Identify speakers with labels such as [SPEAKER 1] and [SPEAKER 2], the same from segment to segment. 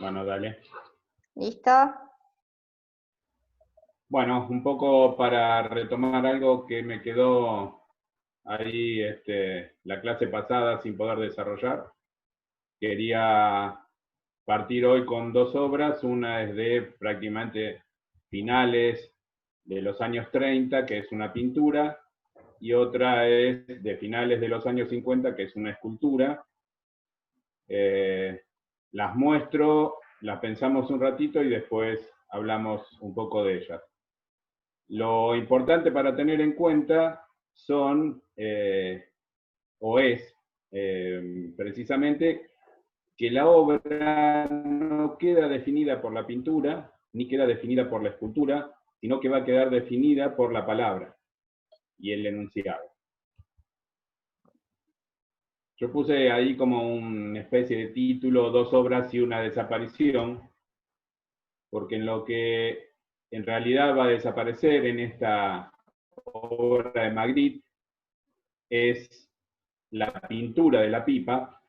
[SPEAKER 1] Bueno, dale.
[SPEAKER 2] ¿Listo?
[SPEAKER 1] Bueno, un poco para retomar algo que me quedó ahí la clase pasada sin poder desarrollar. Quería partir hoy con dos obras. Una es de prácticamente finales de los años 30, que es una pintura, y otra es de finales de los años 50, que es una escultura. Las muestro, las pensamos un ratito y después hablamos un poco de ellas. Lo importante para tener en cuenta son, o es, precisamente, que la obra no queda definida por la pintura, ni queda definida por la escultura, sino que va a quedar definida por la palabra y el enunciado. Yo puse ahí como una especie de título, dos obras y una desaparición, porque en lo que en realidad va a desaparecer en esta obra de Magritte es la pintura de la pipa.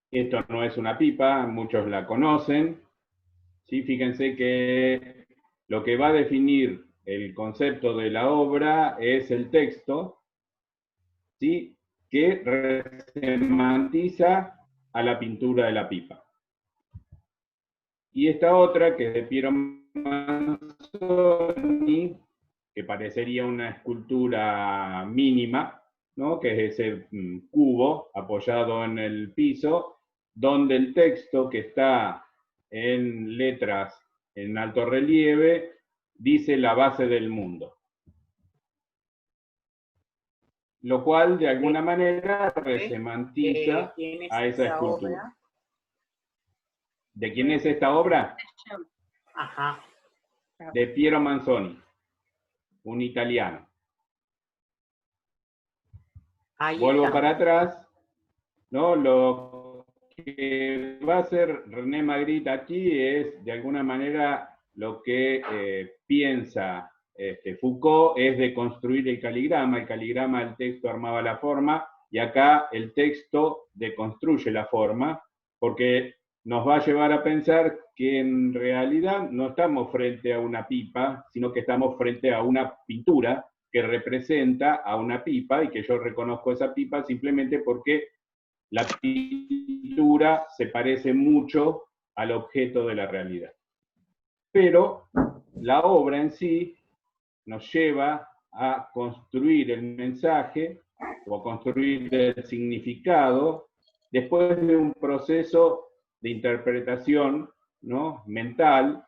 [SPEAKER 1] Esto no es una pipa, muchos la conocen. ¿Sí? Fíjense que lo que va a definir el concepto de la obra es el texto, ¿sí? Que semantiza a la pintura de la pipa. Y esta otra, que es de Piero Manzoni, que parecería una escultura mínima, ¿no? Que es ese cubo apoyado en el piso, donde el texto que está en letras en alto relieve dice la base del mundo. Lo cual de alguna manera resemantiza a esa escultura. Obra? ¿De quién es esta obra?
[SPEAKER 3] Ajá.
[SPEAKER 1] De Piero Manzoni, un italiano.
[SPEAKER 3] Ahí
[SPEAKER 1] Vuelvo
[SPEAKER 3] está.
[SPEAKER 1] para atrás, ¿no? Lo que va a hacer René Magritte aquí es, de alguna manera, lo que piensa Foucault es de construir el caligrama. El caligrama, el texto armaba la forma, y acá el texto deconstruye la forma, porque nos va a llevar a pensar que en realidad no estamos frente a una pipa, sino que estamos frente a una pintura que representa a una pipa, y que yo reconozco esa pipa simplemente porque la pintura se parece mucho al objeto de la realidad. Pero la obra en sí nos lleva a construir el mensaje o a construir el significado después de un proceso de interpretación, ¿no?, mental,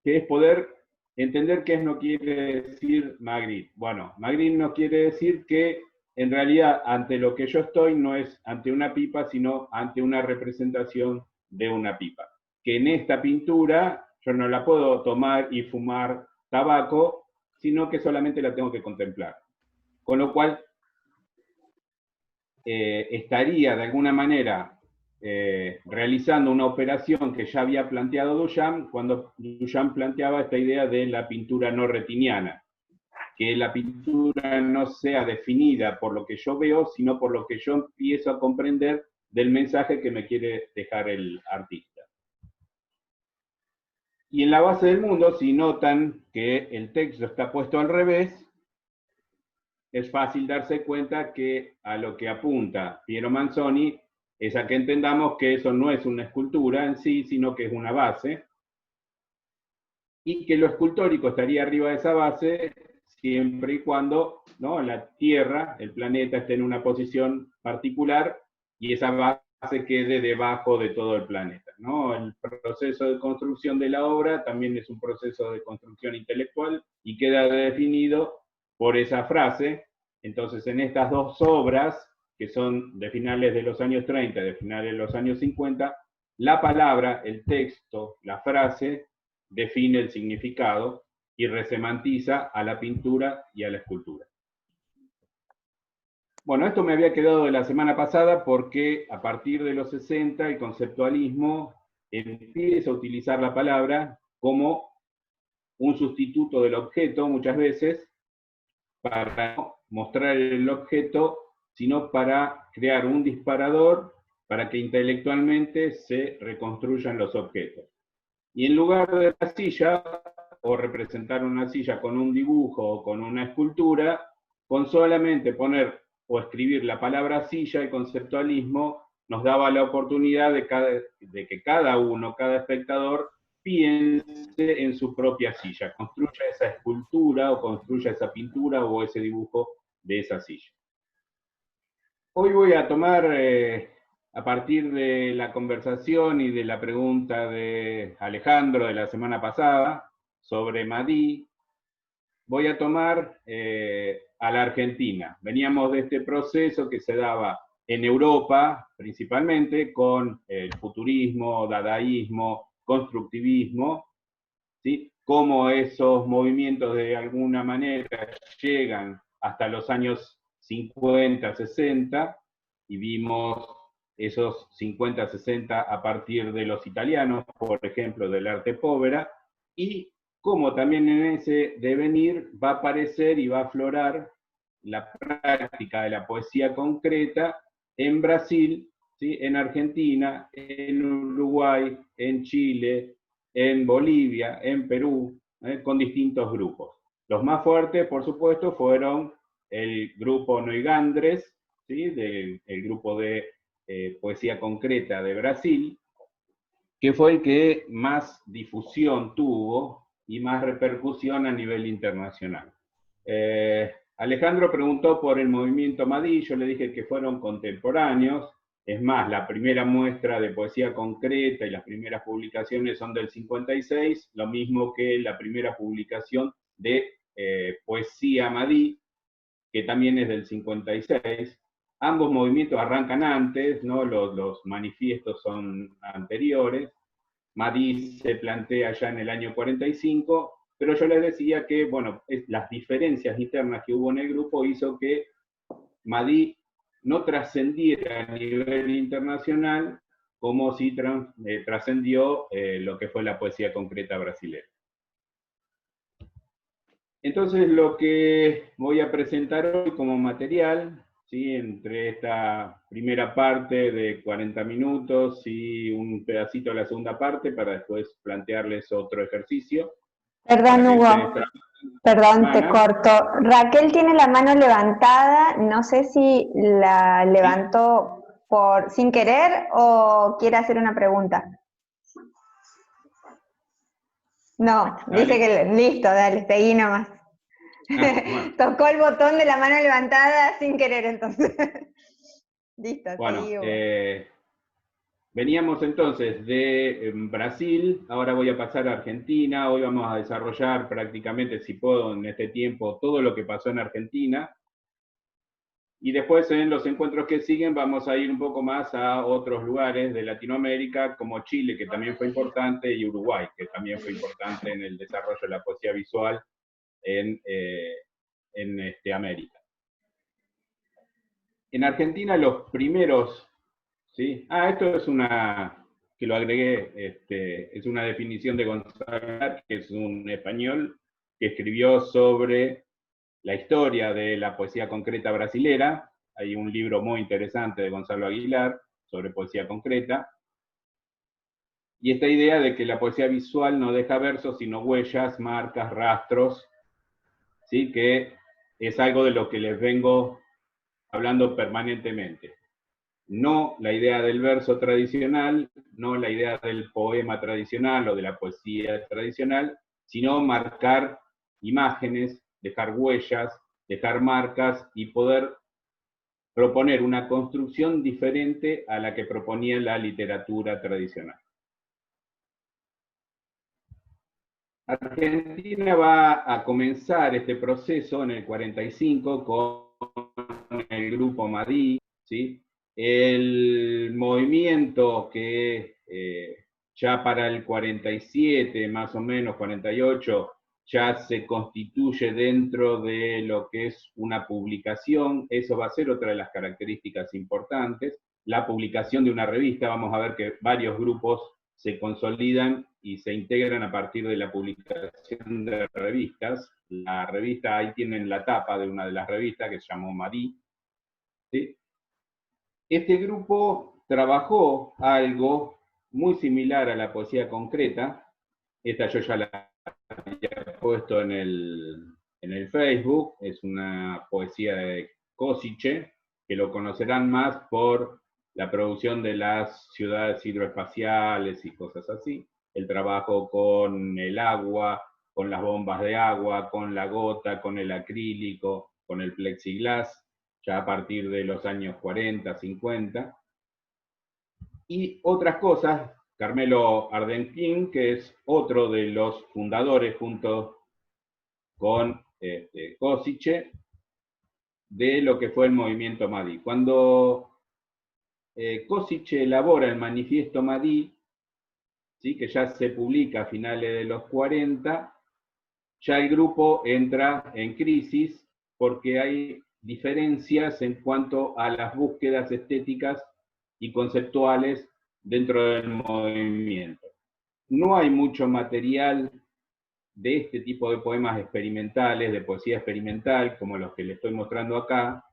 [SPEAKER 1] que es poder entender qué no quiere decir Magritte. Bueno, Magritte no quiere decir que en realidad ante lo que yo estoy no es ante una pipa, sino ante una representación de una pipa. Que en esta pintura yo no la puedo tomar y fumar tabaco, sino que solamente la tengo que contemplar. Con lo cual, estaría de alguna manera realizando una operación que ya había planteado Duchamp, cuando Duchamp planteaba esta idea de la pintura no retiniana, que la pintura no sea definida por lo que yo veo, sino por lo que yo empiezo a comprender del mensaje que me quiere dejar el artista. Y en la base del mundo, si notan que el texto está puesto al revés, es fácil darse cuenta que a lo que apunta Piero Manzoni es a que entendamos que eso no es una escultura en sí, sino que es una base, y que lo escultórico estaría arriba de esa base siempre y cuando, ¿no?, la Tierra, el planeta, esté en una posición particular y esa base quede debajo de todo el planeta, ¿no? El proceso de construcción de la obra también es un proceso de construcción intelectual y queda definido por esa frase. Entonces, en estas dos obras, que son de finales de los años 30, de finales de los años 50, la palabra, el texto, la frase, define el significado y resemantiza a la pintura y a la escultura. Bueno, esto me había quedado de la semana pasada porque a partir de los 60 el conceptualismo empieza a utilizar la palabra como un sustituto del objeto muchas veces, para no mostrar el objeto, sino para crear un disparador para que intelectualmente se reconstruyan los objetos. Y en lugar de la silla, o representar una silla con un dibujo o con una escultura, con solamente poner o escribir la palabra silla, el conceptualismo nos daba la oportunidad de que cada uno, cada espectador, piense en su propia silla, construya esa escultura o construya esa pintura o ese dibujo de esa silla. Hoy voy a tomar, a partir de la conversación y de la pregunta de Alejandro de la semana pasada sobre Madí, voy a tomar a la Argentina. Veníamos de este proceso que se daba en Europa, principalmente, con el futurismo, dadaísmo, constructivismo, ¿sí? Cómo esos movimientos de alguna manera llegan hasta los años 50, 60, y vimos esos 50, 60 a partir de los italianos, por ejemplo, del arte povera, y cómo también en ese devenir va a aparecer y va a aflorar la práctica de la poesía concreta en Brasil, ¿sí? En Argentina, en Uruguay, en Chile, en Bolivia, en Perú, con distintos grupos. Los más fuertes, por supuesto, fueron el grupo Noigandres, ¿sí? El grupo de poesía concreta de Brasil, que fue el que más difusión tuvo y más repercusión a nivel internacional. Alejandro preguntó por el movimiento Madí, yo le dije que fueron contemporáneos. Es más, la primera muestra de poesía concreta y las primeras publicaciones son del 56, lo mismo que la primera publicación de poesía Madí, que también es del 56. Ambos movimientos arrancan antes, ¿no? Los manifiestos son anteriores. Madí se plantea ya en el año 45, pero yo les decía que, bueno, las diferencias internas que hubo en el grupo hizo que Madí no trascendiera a nivel internacional como si trascendió lo que fue la poesía concreta brasileña. Entonces, lo que voy a presentar hoy como material, ¿sí? Entre esta primera parte de 40 minutos y un pedacito de la segunda parte, para después plantearles otro ejercicio.
[SPEAKER 2] Perdón, Hugo. Perdón, te corto. Raquel tiene la mano levantada, no sé si la levantó sin querer o quiere hacer una pregunta. No, dale. Dice que listo, dale, seguí nomás. Bueno. Tocó el botón de la mano levantada sin querer, entonces. Listo,
[SPEAKER 1] bueno,
[SPEAKER 2] seguí.
[SPEAKER 1] Veníamos entonces de Brasil, ahora voy a pasar a Argentina, hoy vamos a desarrollar prácticamente, si puedo, en este tiempo, todo lo que pasó en Argentina. Y después en los encuentros que siguen vamos a ir un poco más a otros lugares de Latinoamérica, como Chile, que también fue importante, y Uruguay, que también fue importante en el desarrollo de la poesía visual en América. En Argentina los primeros, ¿sí? Esto es una, que lo agregué, es una definición de Gonzalo, que es un español que escribió sobre la historia de la poesía concreta brasilera. Hay un libro muy interesante de Gonzalo Aguilar sobre poesía concreta. Y esta idea de que la poesía visual no deja versos, sino huellas, marcas, rastros, ¿sí? Que es algo de lo que les vengo hablando permanentemente. No la idea del verso tradicional, no la idea del poema tradicional o de la poesía tradicional, sino marcar imágenes, dejar huellas, dejar marcas y poder proponer una construcción diferente a la que proponía la literatura tradicional. Argentina va a comenzar este proceso en el 45 con el grupo Madí, ¿sí? El movimiento que ya para el 47, más o menos 48, ya se constituye dentro de lo que es una publicación. Eso va a ser otra de las características importantes. La publicación de una revista, vamos a ver que varios grupos se consolidan y se integran a partir de la publicación de revistas. La revista, ahí tienen la tapa de una de las revistas que se llamó Madí, ¿sí? Este grupo trabajó algo muy similar a la poesía concreta. Esta yo ya la había puesto en el Facebook, es una poesía de Košice, que lo conocerán más por la producción de las ciudades hidroespaciales y cosas así, el trabajo con el agua, con las bombas de agua, con la gota, con el acrílico, con el plexiglas, ya a partir de los años 40, 50. Y otras cosas, Carmelo Ardenquín, que es otro de los fundadores junto con Košice, de lo que fue el movimiento Madí. Cuando Košice elabora el manifiesto Madí, ¿sí?, que ya se publica a finales de los 40, ya el grupo entra en crisis porque hay diferencias en cuanto a las búsquedas estéticas y conceptuales dentro del movimiento. No hay mucho material de este tipo de poemas experimentales, de poesía experimental, como los que les estoy mostrando acá.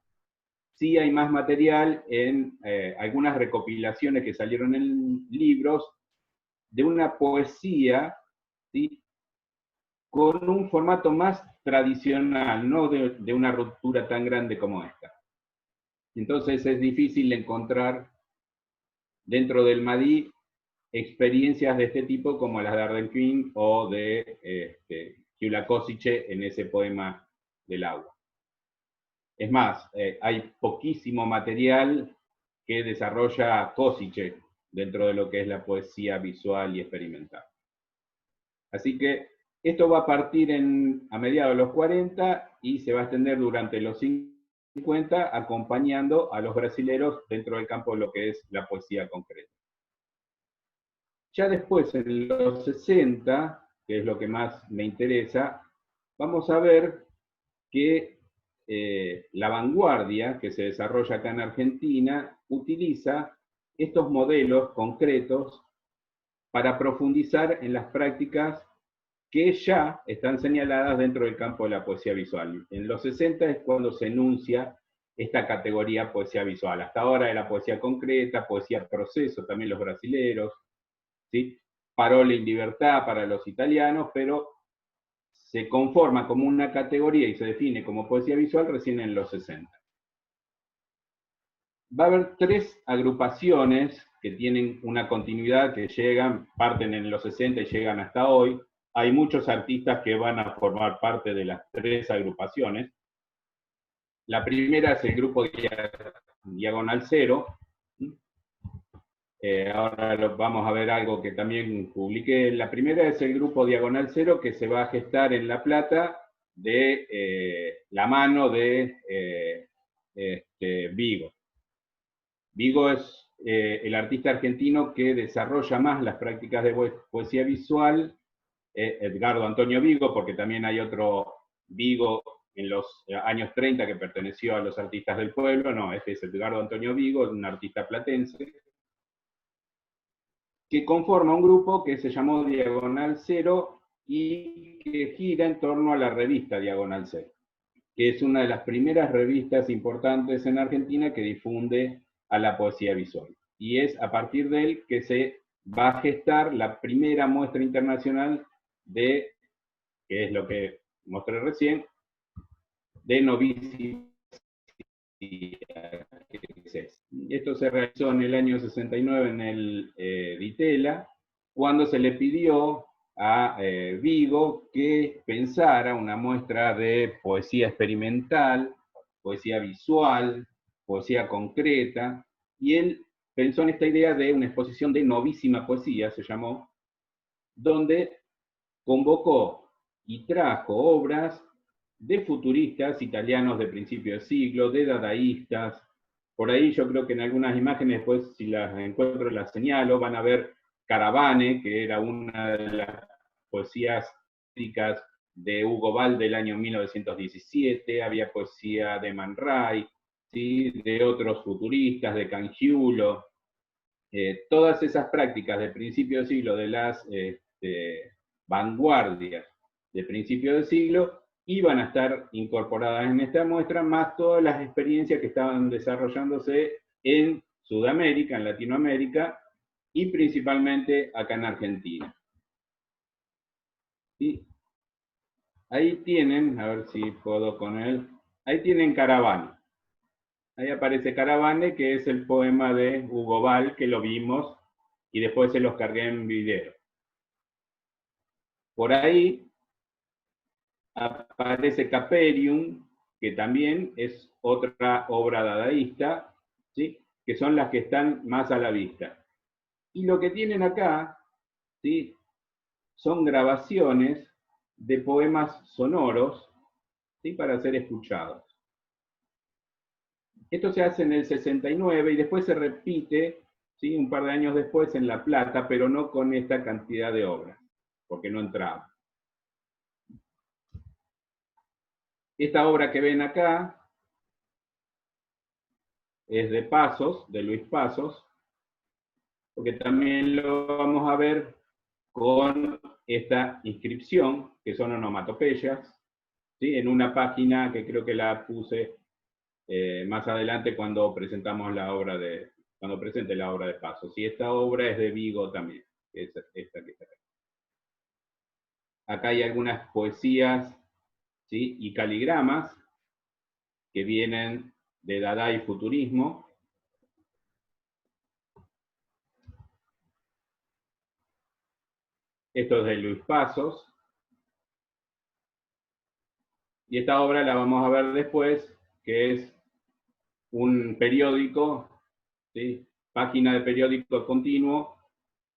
[SPEAKER 1] Sí hay más material en algunas recopilaciones que salieron en libros de una poesía, ¿sí?, con un formato más tradicional, no de una ruptura tan grande como esta. Entonces es difícil encontrar dentro del Madí experiencias de este tipo como las de Ardenquín o de Gyula Košice en ese poema del agua. Es más, hay poquísimo material que desarrolla Košice dentro de lo que es la poesía visual y experimental. Así que esto va a partir a mediados de los 40 y se va a extender durante los 50, acompañando a los brasileros dentro del campo de lo que es la poesía concreta. Ya después, en los 60, que es lo que más me interesa, vamos a ver que la vanguardia que se desarrolla acá en Argentina utiliza estos modelos concretos para profundizar en las prácticas que ya están señaladas dentro del campo de la poesía visual. En los 60 es cuando se enuncia esta categoría poesía visual. Hasta ahora era poesía concreta, poesía proceso, también los brasileros, ¿sí?, Parole in libertà para los italianos, pero se conforma como una categoría y se define como poesía visual recién en los 60. Va a haber tres agrupaciones que tienen una continuidad, que parten en los 60 y llegan hasta hoy. Hay muchos artistas que van a formar parte de las tres agrupaciones. La primera es el grupo Diagonal Cero. Ahora vamos a ver algo que también publiqué. La primera es el grupo Diagonal Cero, que se va a gestar en La Plata de la mano de Vigo. Vigo es el artista argentino que desarrolla más las prácticas de poesía visual, Edgardo Antonio Vigo, porque también hay otro Vigo en los años 30 que perteneció a los artistas del pueblo. No, este es Edgardo Antonio Vigo, un artista platense, que conforma un grupo que se llamó Diagonal Cero y que gira en torno a la revista Diagonal Cero, que es una de las primeras revistas importantes en Argentina que difunde a la poesía visual. Y es a partir de él que se va a gestar la primera muestra internacional que es lo que mostré recién, de novicia. Esto se realizó en el año 69 en el Ditela, cuando se le pidió a Vigo que pensara una muestra de poesía experimental, poesía visual, poesía concreta, y él pensó en esta idea de una exposición de novísima poesía, se llamó, donde convocó y trajo obras de futuristas italianos de principio de siglo, de dadaístas. Por ahí yo creo que en algunas imágenes, después si las encuentro las señalo, van a ver Caravane, que era una de las poesías críticas de Hugo Ball del año 1917, había poesía de Man Ray, ¿sí?, de otros futuristas, de Cangiulo. Todas esas prácticas de principio de siglo, de las vanguardias de principio de siglo, iban a estar incorporadas en esta muestra, más todas las experiencias que estaban desarrollándose en Sudamérica, en Latinoamérica, y principalmente acá en Argentina. Y ahí tienen, a ver si puedo con él, ahí tienen Caravane. Ahí aparece Caravane, que es el poema de Hugo Ball, que lo vimos, y después se los cargué en video. Por ahí aparece Caperium, que también es otra obra dadaísta, ¿sí? Que son las que están más a la vista. Y lo que tienen acá, ¿sí? Son grabaciones de poemas sonoros, ¿sí? Para ser escuchados. Esto se hace en el 69 y después se repite, ¿sí? Un par de años después en La Plata, pero no con esta cantidad de obras, porque no entraba. Esta obra que ven acá es de Pasos, de Luis Pasos, porque también lo vamos a ver con esta inscripción, que son onomatopeyas, ¿sí? En una página que creo que la puse más adelante cuando presentamos la obra cuando presente la obra de Pasos. Y esta obra es de Vigo también, que es esta que está acá. Acá hay algunas poesías, ¿sí? Y caligramas que vienen de Dada y Futurismo. Esto es de Luis Pasos. Y esta obra la vamos a ver después, que es un periódico, ¿sí? Página de periódico continuo,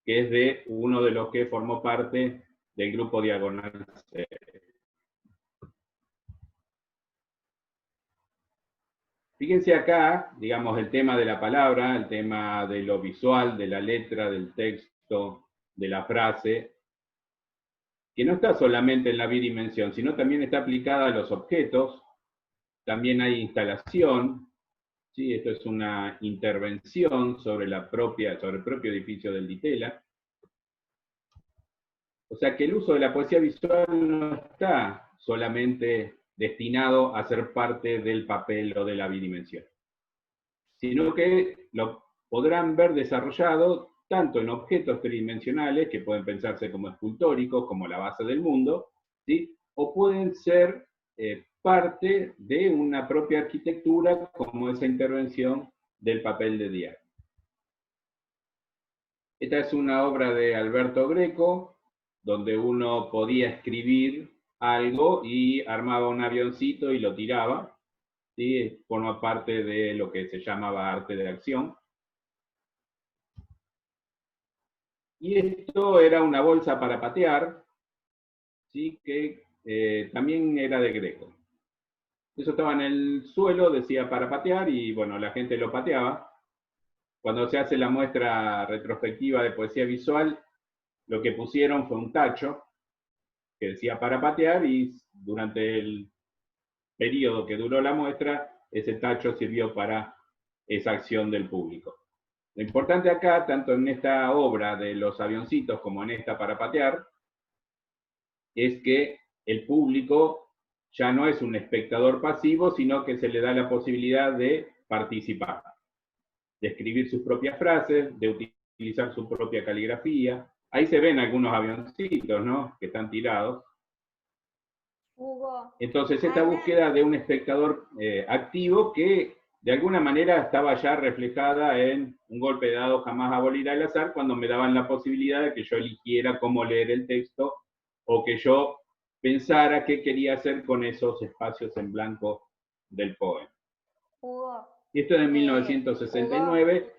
[SPEAKER 1] que es de uno de los que formó parte del grupo Diagonal C. Fíjense acá, digamos, el tema de la palabra, el tema de lo visual, de la letra, del texto, de la frase, que no está solamente en la bidimensión, sino también está aplicada a los objetos, también hay instalación, ¿sí? Esto es una intervención sobre el propio edificio del Ditela. O sea que el uso de la poesía visual no está solamente destinado a ser parte del papel o de la bidimensión, sino que lo podrán ver desarrollado tanto en objetos tridimensionales, que pueden pensarse como escultóricos, como la base del mundo, ¿sí? O pueden ser parte de una propia arquitectura, como esa intervención del papel de diario. Esta es una obra de Alberto Greco, donde uno podía escribir algo y armaba un avioncito y lo tiraba, ¿sí? Forma parte de lo que se llamaba arte de acción. Y esto era una bolsa para patear, ¿sí? Que también era de Greco. Eso estaba en el suelo, decía para patear, y bueno, la gente lo pateaba. Cuando se hace la muestra retrospectiva de poesía visual, lo que pusieron fue un tacho que decía para patear, y durante el periodo que duró la muestra, ese tacho sirvió para esa acción del público. Lo importante acá, tanto en esta obra de los avioncitos como en esta para patear, es que el público ya no es un espectador pasivo, sino que se le da la posibilidad de participar, de escribir sus propias frases, de utilizar su propia caligrafía. Ahí se ven algunos avioncitos, ¿no? Que están tirados.
[SPEAKER 2] Hugo,
[SPEAKER 1] Entonces, esta
[SPEAKER 2] Ana,
[SPEAKER 1] búsqueda de un espectador activo que de alguna manera estaba ya reflejada en un golpe dado jamás abolirá el azar, cuando me daban la posibilidad de que yo eligiera cómo leer el texto o que yo pensara qué quería hacer con esos espacios en blanco del poema.
[SPEAKER 2] Hugo,
[SPEAKER 1] Y esto es de
[SPEAKER 2] Hugo,
[SPEAKER 1] 1969,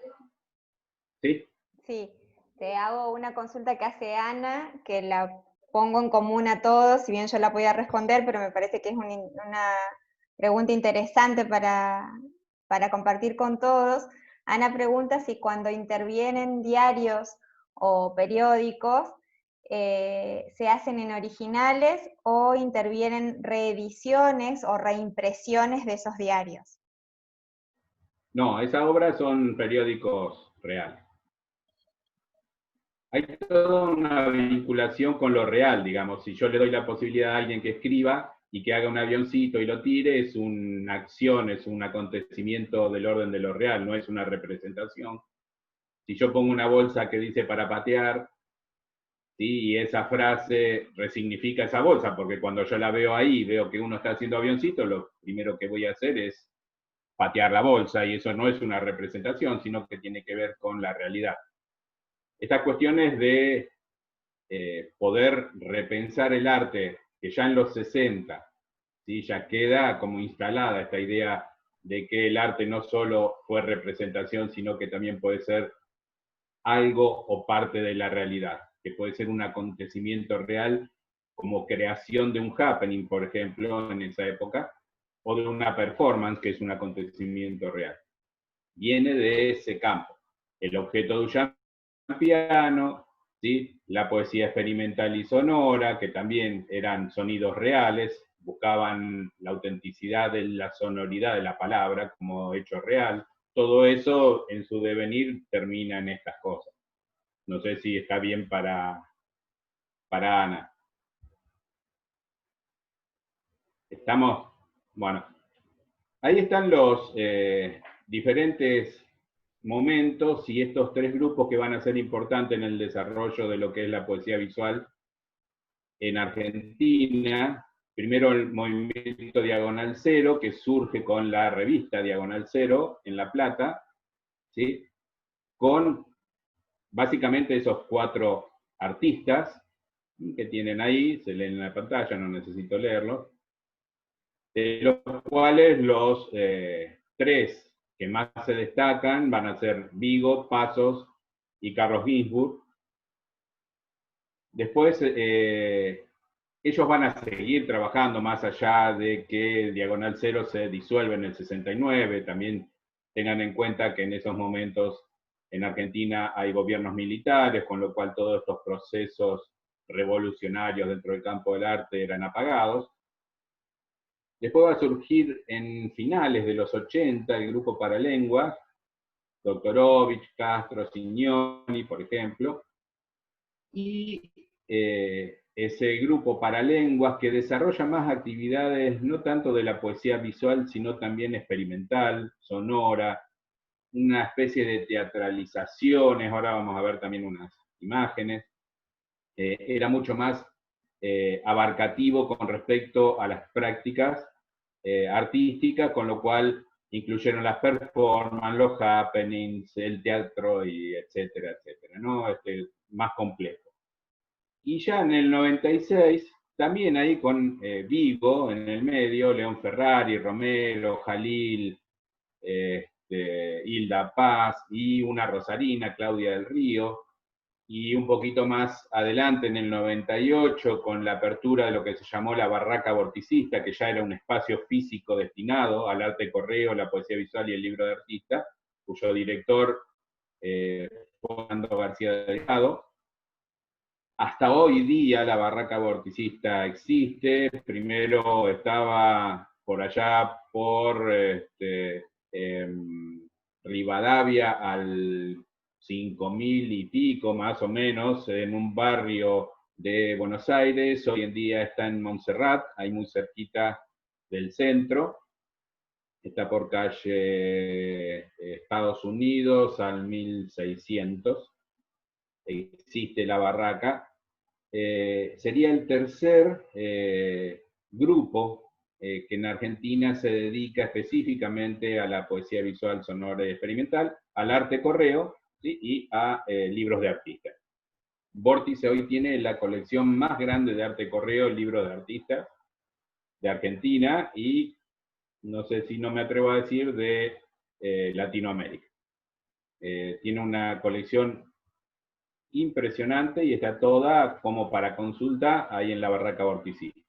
[SPEAKER 1] ¿sí?
[SPEAKER 2] sí, te hago una consulta que hace Ana, que la pongo en común a todos, si bien yo la podía responder, pero me parece que es una pregunta interesante para compartir con todos. Ana pregunta si cuando intervienen diarios o periódicos, se hacen en originales o intervienen reediciones o reimpresiones de esos diarios.
[SPEAKER 1] No, esas obras son periódicos reales. Hay toda una vinculación con lo real, digamos. Si yo le doy la posibilidad a alguien que escriba, y que haga un avioncito y lo tire es una acción, es un acontecimiento del orden de lo real, no es una representación. Si yo pongo una bolsa que dice para patear, ¿sí? Y esa frase resignifica esa bolsa, porque cuando yo la veo ahí, veo que uno está haciendo avioncito, lo primero que voy a hacer es patear la bolsa, y eso no es una representación, sino que tiene que ver con la realidad. Estas cuestiones de poder repensar el arte, que ya en los 60, ¿sí? Ya queda como instalada esta idea de que el arte no solo fue representación, sino que también puede ser algo o parte de la realidad, que puede ser un acontecimiento real como creación de un happening, por ejemplo, en esa época, o de una performance, que es un acontecimiento real. Viene de ese campo. El objeto de Duchamp, piano, ¿sí? La poesía experimental y sonora, que también eran sonidos reales, buscaban la autenticidad de la sonoridad de la palabra como hecho real. Todo eso en su devenir termina en estas cosas. No sé si está bien para Ana. Estamos, bueno, ahí están los diferentes momentos y estos tres grupos que van a ser importantes en el desarrollo de lo que es la poesía visual en Argentina. Primero el movimiento Diagonal Cero, que surge con la revista Diagonal Cero en La Plata, ¿sí? Con básicamente esos cuatro artistas que tienen ahí, se leen en la pantalla, no necesito leerlos, de los cuales los tres que más se destacan van a ser Vigo, Pasos y Carlos Ginzburg. Después, ellos van a seguir trabajando más allá de que Diagonal Cero se disuelve en el 69. También tengan en cuenta que en esos momentos en Argentina hay gobiernos militares, con lo cual todos estos procesos revolucionarios dentro del campo del arte eran apagados. Después va a surgir en finales de los 80 el grupo Paralenguas, Doktorovich, Castro, Signoni, por ejemplo, y ese grupo Paralenguas que desarrolla más actividades no tanto de la poesía visual, sino también experimental, sonora, una especie de teatralizaciones, ahora vamos a ver también unas imágenes, era mucho más abarcativo con respecto a las prácticas artísticas, con lo cual incluyeron las performances, los happenings, el teatro, y etcétera, etcétera, ¿no? Más complejo. Y ya en el 96, también ahí con Vigo en el medio, León Ferrari, Romero, Jalil, Hilda Paz y una rosarina, Claudia del Río, y un poquito más adelante, en el 98, con la apertura de lo que se llamó la Barraca Vorticista, que ya era un espacio físico destinado al arte correo, la poesía visual y el libro de artista, cuyo director fue Fernando García Delgado. Hasta hoy día la Barraca Vorticista existe. Primero estaba por allá por Rivadavia al 5000 y pico, más o menos, en un barrio de Buenos Aires. Hoy en día está en Montserrat, ahí muy cerquita del centro. Está por calle Estados Unidos al 1600. Existe la barraca. Sería el tercer grupo que en Argentina se dedica específicamente a la poesía visual, sonora y experimental, al arte correo, ¿sí? Y a libros de artistas. Vórtice hoy tiene la colección más grande de arte correo, libros de artistas de Argentina, y no sé si no me atrevo a decir de Latinoamérica. Tiene una colección impresionante y está toda como para consulta ahí en la Barraca Vorticista.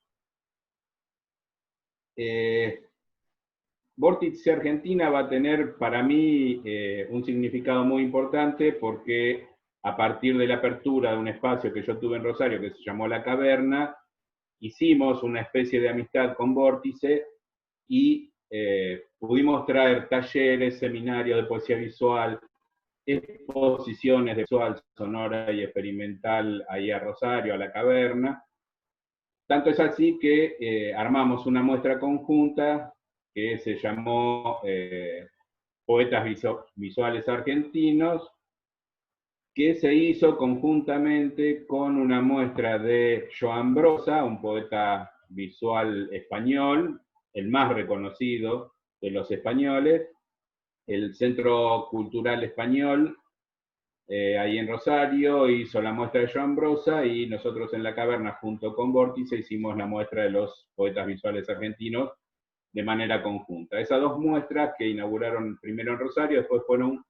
[SPEAKER 1] Vórtice Argentina va a tener para mí un significado muy importante, porque a partir de la apertura de un espacio que yo tuve en Rosario que se llamó La Caverna, hicimos una especie de amistad con Vórtice y pudimos traer talleres, seminarios de poesía visual, exposiciones de visual, sonora y experimental ahí a Rosario, a La Caverna, Tanto es así que armamos una muestra conjunta que se llamó Poetas Visuales Argentinos, que se hizo conjuntamente con una muestra de Joan Brossa, un poeta visual español, el más reconocido de los españoles, el Centro Cultural Español, ahí en Rosario, hizo la muestra de Joan Brossa, y nosotros en la Caverna, junto con Vórtice, hicimos la muestra de los poetas visuales argentinos de manera conjunta. Esas dos muestras que inauguraron primero en Rosario, después fueron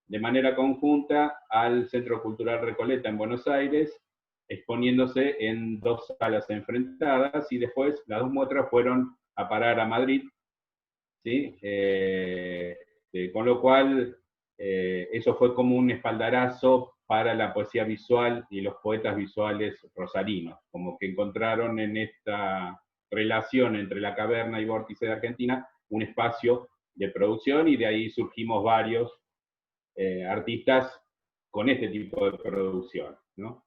[SPEAKER 1] de manera conjunta al Centro Cultural Recoleta en Buenos Aires, exponiéndose en dos salas enfrentadas, y después las dos muestras fueron a parar a Madrid, ¿sí? Con lo cual, eso fue como un espaldarazo para la poesía visual y los poetas visuales rosarinos, como que encontraron en esta relación entre la Caverna y Vórtice de Argentina un espacio de producción, y de ahí surgimos varios artistas con este tipo de producción, ¿no?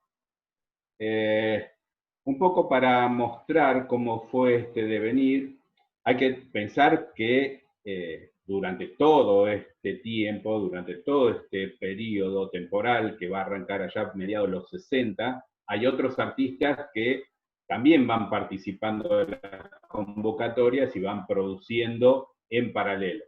[SPEAKER 1] Un poco para mostrar cómo fue este devenir, hay que pensar que durante todo este tiempo, durante todo este periodo temporal que va a arrancar allá a mediados de los 60, hay otros artistas que también van participando de las convocatorias y van produciendo en paralelo,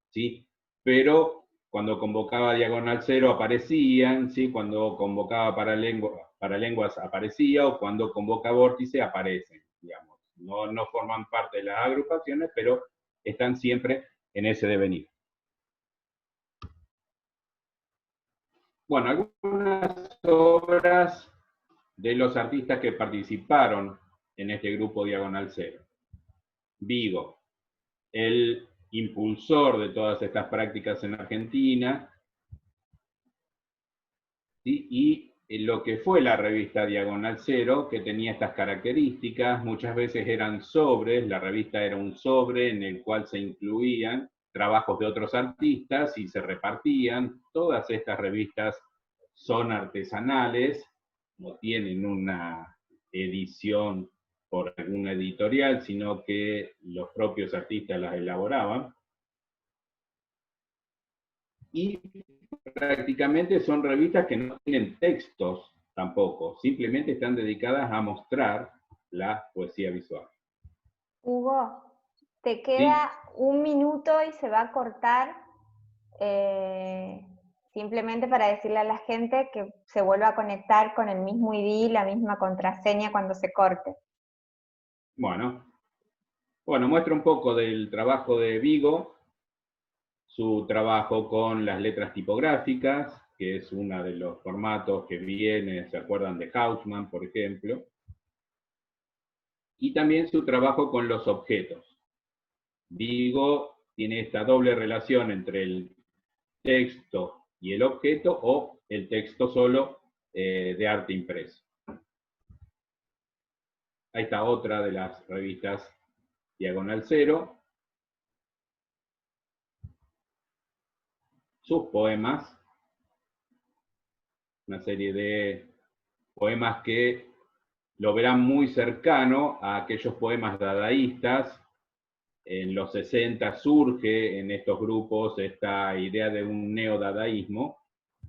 [SPEAKER 1] ¿sí? Pero cuando convocaba Diagonal Cero aparecían, ¿sí? Cuando convocaba Paralenguas aparecía, o cuando convoca Vórtice aparecen, digamos. No forman parte de las agrupaciones, pero están siempre en ese devenir. Bueno, algunas obras de los artistas que participaron en este grupo Diagonal Cero. Vigo, el impulsor de todas estas prácticas en Argentina, ¿sí? Y lo que fue la revista Diagonal Cero, que tenía estas características, muchas veces eran sobres, la revista era un sobre en el cual se incluían trabajos de otros artistas y se repartían. Todas estas revistas son artesanales, no tienen una edición por alguna editorial, sino que los propios artistas las elaboraban. Y prácticamente son revistas que no tienen textos tampoco, simplemente están dedicadas a mostrar la poesía visual.
[SPEAKER 2] Hugo, te queda
[SPEAKER 1] ¿Sí?
[SPEAKER 2] 1 minuto y se va a cortar, simplemente para decirle a la gente que se vuelva a conectar con el mismo ID, la misma contraseña cuando se corte.
[SPEAKER 1] Bueno, muestra un poco del trabajo de Vigo, su trabajo con las letras tipográficas, que es uno de los formatos que viene, ¿se acuerdan de Hausmann, por ejemplo? Y también su trabajo con los objetos. Vigo tiene esta doble relación entre el texto y el objeto, o el texto solo de arte impreso. Ahí está otra de las revistas Diagonal Cero. Sus poemas, una serie de poemas que lo verán muy cercano a aquellos poemas dadaístas. En los 60 surge en estos grupos esta idea de un neodadaísmo,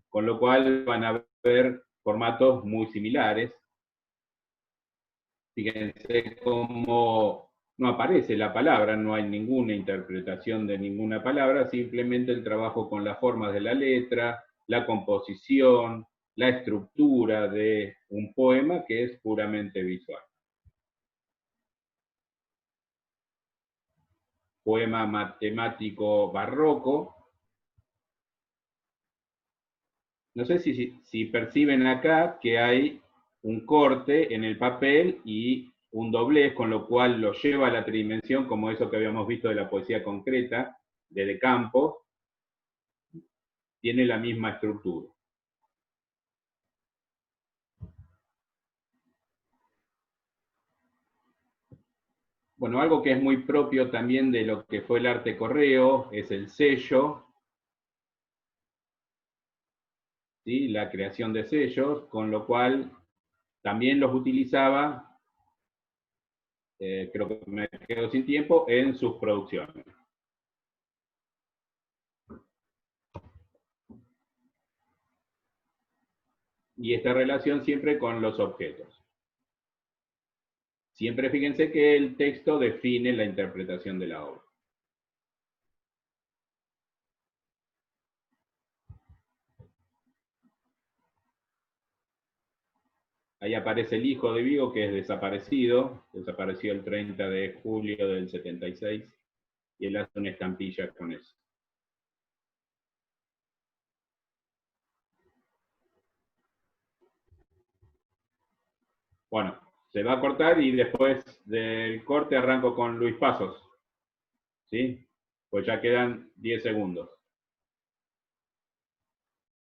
[SPEAKER 1] con lo cual van a ver formatos muy similares. Fíjense cómo no aparece la palabra, no hay ninguna interpretación de ninguna palabra, simplemente el trabajo con las formas de la letra, la composición, la estructura de un poema que es puramente visual. Poema matemático barroco. No sé si perciben acá que hay un corte en el papel y un doblez, con lo cual lo lleva a la tridimensión, como eso que habíamos visto de la poesía concreta, de Campos. Tiene la misma estructura. Bueno, algo que es muy propio también de lo que fue el arte correo es el sello, ¿sí? La creación de sellos, con lo cual también los utilizaba creo que me quedo sin tiempo, en sus producciones. Y esta relación siempre con los objetos. Siempre fíjense que el texto define la interpretación de la obra. Ahí aparece el hijo de Vigo, que es desaparecido. Desapareció el 30 de julio del 76. Y él hace una estampilla con eso. Bueno, se va a cortar y después del corte arranco con Luis Pasos. ¿Sí? Pues ya quedan 10 segundos.